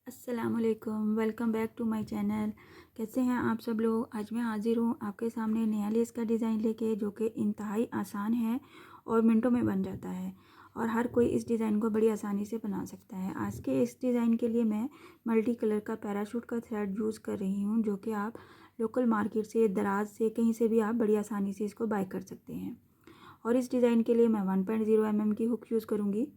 अस्सलामुअलैकुम, welcome back to my channel. कैसे हैं आप सब लोग। आज मैं हाज़िर हूँ आपके सामने नया लेस का डिज़ाइन लेके, जो कि इंतहाई आसान है और मिनटों में बन जाता है और हर कोई इस डिज़ाइन को बड़ी आसानी से बना सकता है। आज के इस डिज़ाइन के लिए मैं मल्टी कलर का पैराशूट का थ्रेड यूज़ कर रही हूँ, जो कि आप लोकल मार्केट से, दराज से, कहीं से भी आप बड़ी आसानी से इसको बाय कर सकते हैं। और इस डिज़ाइन के लिए मैं 1.0 mm की हुक यूज़ करूँगी।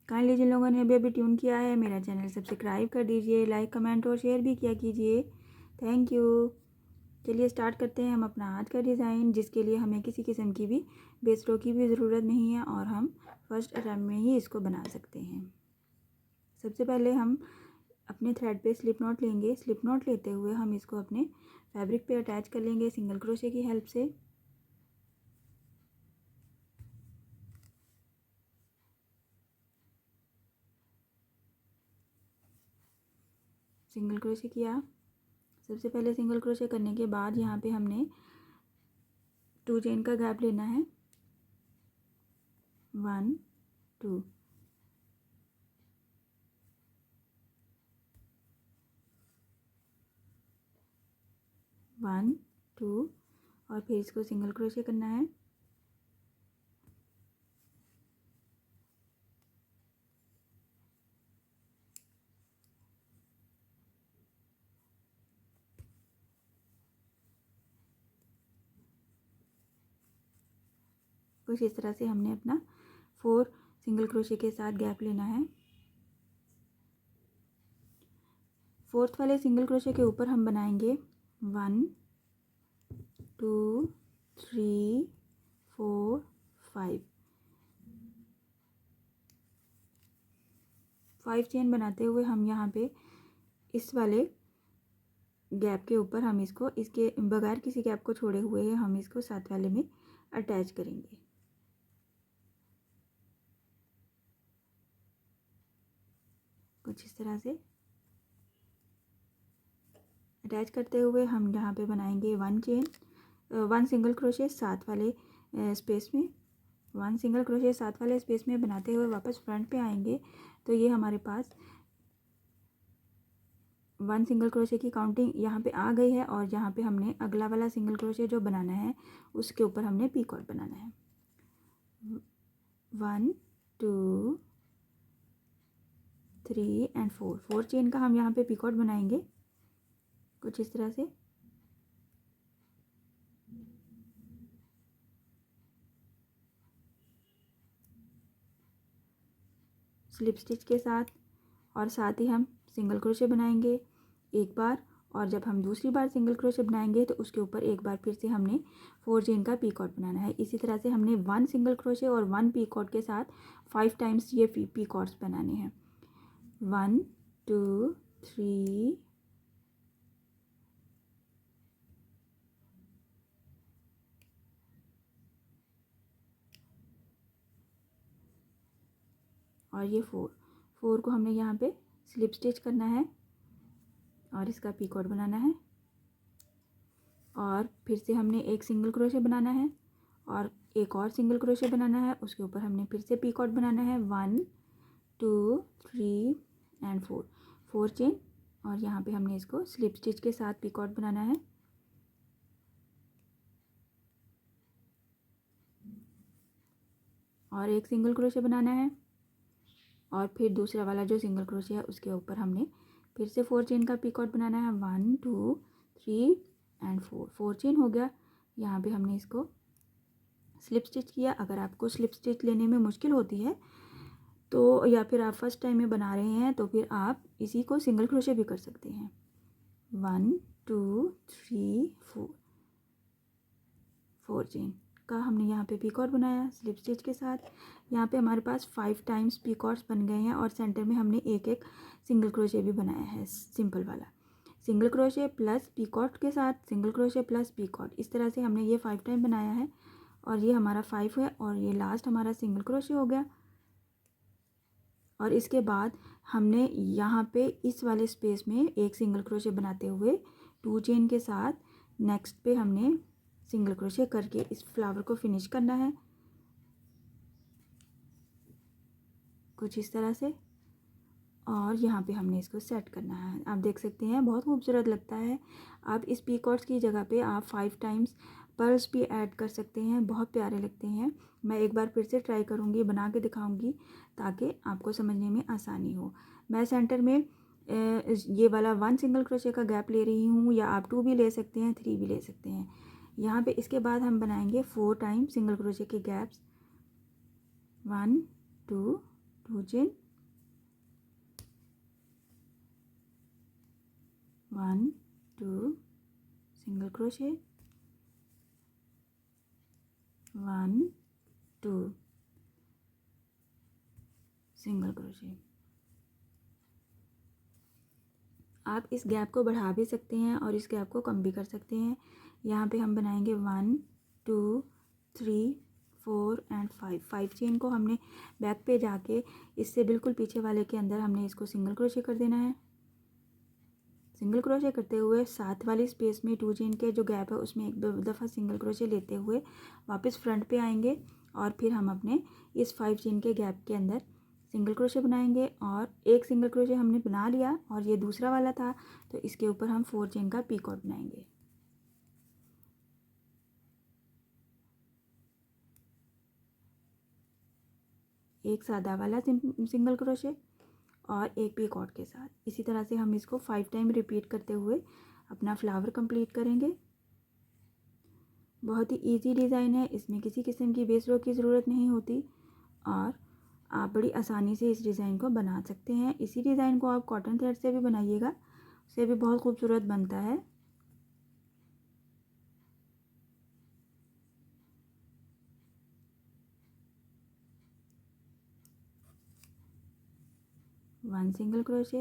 काइंडली जिन लोगों ने अभी अभी ट्यून किया है, मेरा चैनल सब्सक्राइब कर दीजिए, लाइक कमेंट और शेयर भी किया कीजिए। Thank you. चलिए स्टार्ट करते हैं हम अपना आज का डिज़ाइन, जिसके लिए हमें किसी किस्म की भी बेस रो की भी ज़रूरत नहीं है और हम फर्स्ट अटैम्प्ट में ही इसको बना सकते हैं। सबसे पहले हम अपने थ्रेड पे स्लिप नॉट लेंगे। स्लिप नॉट लेते हुए हम इसको अपने फैब्रिक पे अटैच कर लेंगे सिंगल क्रोशे की हेल्प से। सिंगल क्रोशे किया। सबसे पहले सिंगल क्रोशे करने के बाद यहाँ पे हमने 2 चेन का गैप लेना है। 1 2 1 2 और फिर इसको सिंगल क्रोशे करना है। कुछ इस तरह से हमने अपना 4 सिंगल क्रोशे के साथ गैप लेना है। फोर्थ वाले सिंगल क्रोशे के ऊपर हम बनाएंगे 1 2 3 4 5 चेन बनाते हुए हम यहाँ पे इस वाले गैप के ऊपर हम इसको इसके बगैर किसी गैप को छोड़े हुए हम इसको साथ वाले में अटैच करेंगे। कुछ इस तरह से अटैच करते हुए हम यहाँ पे बनाएंगे 1 सिंगल क्रोशे साथ वाले स्पेस में। 1 सिंगल क्रोशे साथ वाले स्पेस में बनाते हुए वापस फ्रंट पे आएंगे तो ये हमारे पास 1 सिंगल क्रोशे की काउंटिंग यहाँ पे आ गई है और यहाँ पे हमने अगला वाला सिंगल क्रोशे जो बनाना है उसके ऊपर हमने पीकॉट बनाना है। 1 2 3 एंड 4 चेन का हम यहाँ पे पीकॉट बनाएंगे कुछ इस तरह से। स्लिप स्टिच के साथ और साथ ही हम सिंगल क्रोशे बनाएंगे एक बार, और जब हम दूसरी बार सिंगल क्रोशे बनाएंगे तो उसके ऊपर एक बार फिर से हमने 4 चेन का पीकॉट बनाना है। इसी तरह से हमने 1 सिंगल क्रोशे और 1 पीकॉट के साथ 5 टाइम्स ये पीकॉट्स बनाने हैं। 1 2 3 और ये 4 को हमने यहाँ पे स्लिप स्टिच करना है और इसका पीकॉट बनाना है और फिर से हमने एक सिंगल क्रोशे बनाना है और एक और सिंगल क्रोशे बनाना है, उसके ऊपर हमने फिर से पीकॉट बनाना है 1 2 3 एंड 4 चेन और यहाँ पे हमने इसको स्लिप स्टिच के साथ पीकॉट बनाना है। और एक सिंगल क्रोशे बनाना है और फिर दूसरा वाला जो सिंगल क्रोशे है उसके ऊपर हमने फिर से 4 चेन का पीकॉट बनाना है 1 2 3 एंड 4 चेन हो गया। यहाँ पे हमने इसको स्लिप स्टिच किया। अगर आपको स्लिप स्टिच लेने में मुश्किल होती है तो, या फिर आप फर्स्ट टाइम में बना रहे हैं तो फिर आप इसी को सिंगल क्रोशे भी कर सकते हैं। 1 2 3 4 चेन का हमने यहाँ पे पीकॉट बनाया स्लिप स्टिच के साथ। यहाँ पे हमारे पास 5 टाइम्स पीकॉट्स बन गए हैं और सेंटर में हमने एक एक सिंगल क्रोशे भी बनाया है, सिंपल वाला सिंगल क्रोशे प्लस पीकॉट के साथ सिंगल क्रोशे प्लस पीकॉट। इस तरह से हमने ये 5 टाइम बनाया है और ये हमारा 5 है और ये लास्ट हमारा सिंगल क्रोशे हो गया। और इसके बाद हमने यहाँ पे इस वाले स्पेस में एक सिंगल क्रोशे बनाते हुए 2 चेन के साथ नेक्स्ट पे हमने सिंगल क्रोशे करके इस फ्लावर को फिनिश करना है कुछ इस तरह से। और यहाँ पे हमने इसको सेट करना है। आप देख सकते हैं बहुत खूबसूरत लगता है। आप इस पीकॉट्स की जगह पे आप 5 टाइम्स पर्ल्स भी ऐड कर सकते हैं, बहुत प्यारे लगते हैं। मैं एक बार फिर से ट्राई करूँगी, बना के दिखाऊँगी ताकि आपको समझने में आसानी हो। मैं सेंटर में ये वाला 1 सिंगल क्रोशे का गैप ले रही हूँ, या आप 2 भी ले सकते हैं, 3 भी ले सकते हैं। यहाँ पे इसके बाद हम बनाएंगे 4 टाइम सिंगल क्रोशे के gaps. 1 2 2 chain, 1 2 single crochet, 1 2 single crochet. आप इस गैप को बढ़ा भी सकते हैं और इस गैप को कम भी कर सकते हैं। यहाँ पे हम बनाएंगे 1 2 3 4 एंड 5 चेन को हमने बैक पे जाके इससे बिल्कुल पीछे वाले के अंदर हमने इसको सिंगल क्रोशे कर देना है। सिंगल क्रोशे करते हुए साथ वाली स्पेस में 2 चेन के जो गैप है उसमें एक दफ़ा सिंगल क्रोशे लेते हुए वापस फ्रंट पे आएंगे, और फिर हम अपने इस 5 चेन के गैप के अंदर सिंगल क्रोशे बनाएंगे। और एक सिंगल क्रोशे हमने बना लिया और ये दूसरा वाला था, तो इसके ऊपर हम 4 चेन का पीकॉट बनाएंगे। एक सादा वाला सिंगल क्रोशे और एक पीकॉट के साथ। इसी तरह से हम इसको 5 टाइम रिपीट करते हुए अपना फ्लावर कंप्लीट करेंगे। बहुत ही इजी डिज़ाइन है, इसमें किसी किस्म की बेस रो की ज़रूरत नहीं होती और आप बड़ी आसानी से इस डिज़ाइन को बना सकते हैं। इसी डिज़ाइन को आप कॉटन थ्रेड से भी बनाइएगा, उससे भी बहुत खूबसूरत बनता है। One single crochet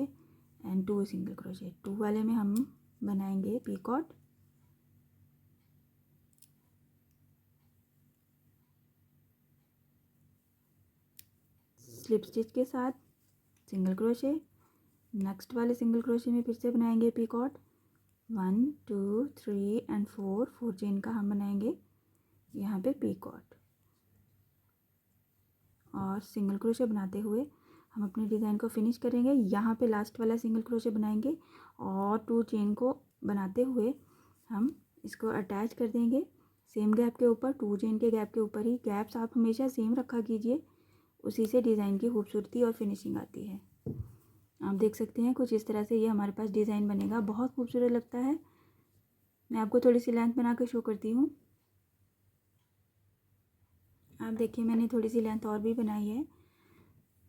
and 2 single crochet. 2 वाले में हम बनाएंगे पीकॉट। स्लिप स्टिच के साथ सिंगल क्रोशे, नेक्स्ट वाले सिंगल क्रोशे में फिर से बनाएंगे पीकॉट। 1 2 3 एंड 4 चेन का हम बनाएंगे यहाँ पे पीकॉट, और सिंगल क्रोशे बनाते हुए हम अपने डिज़ाइन को फिनिश करेंगे। यहाँ पे लास्ट वाला सिंगल क्रोशे बनाएंगे और 2 चेन को बनाते हुए हम इसको अटैच कर देंगे सेम गैप के ऊपर। 2 चेन के गैप के ऊपर ही, गैप्स आप हमेशा सेम रखा कीजिए, उसी से डिज़ाइन की खूबसूरती और फिनिशिंग आती है। आप देख सकते हैं कुछ इस तरह से ये हमारे पास डिज़ाइन बनेगा, बहुत खूबसूरत लगता है। मैं आपको थोड़ी सी लेंथ बना के शो करती हूँ। आप देखिए मैंने थोड़ी सी लेंथ और भी बनाई है,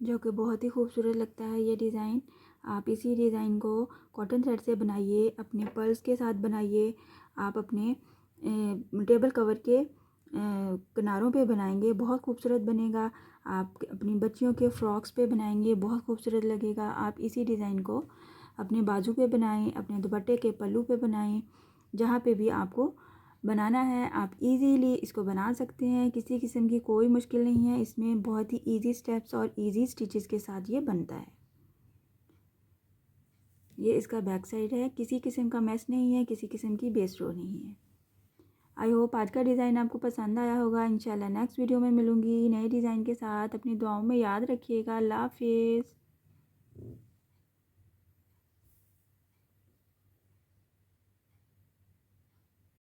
जो कि बहुत ही खूबसूरत लगता है ये डिज़ाइन। आप इसी डिज़ाइन को कॉटन थ्रेड से बनाइए, अपने पर्ल्स के साथ बनाइए, आप अपने टेबल कवर के किनारों पे बनाएंगे, बहुत खूबसूरत बनेगा। आप अपनी बच्चियों के फ्रॉक्स पे बनाएंगे, बहुत खूबसूरत लगेगा। आप इसी डिज़ाइन को अपने बाजू पे बनाएं, अपने दुपट्टे के पल्लू पे बनाएं, जहाँ पे भी आपको बनाना है आप इजीली इसको बना सकते हैं। किसी किस्म की कोई मुश्किल नहीं है इसमें, बहुत ही इजी स्टेप्स और इजी स्टिचेस के साथ ये बनता है। ये इसका बैक साइड है, किसी किस्म का मैस नहीं है, किसी किस्म की बेस रो नहीं है। आई होप आज का डिज़ाइन आपको पसंद आया होगा। इंशाल्लाह नेक्स्ट वीडियो में मिलूँगी नए डिज़ाइन के साथ। अपनी दुआओं में याद रखिएगा। अल्लाह हाफिज़।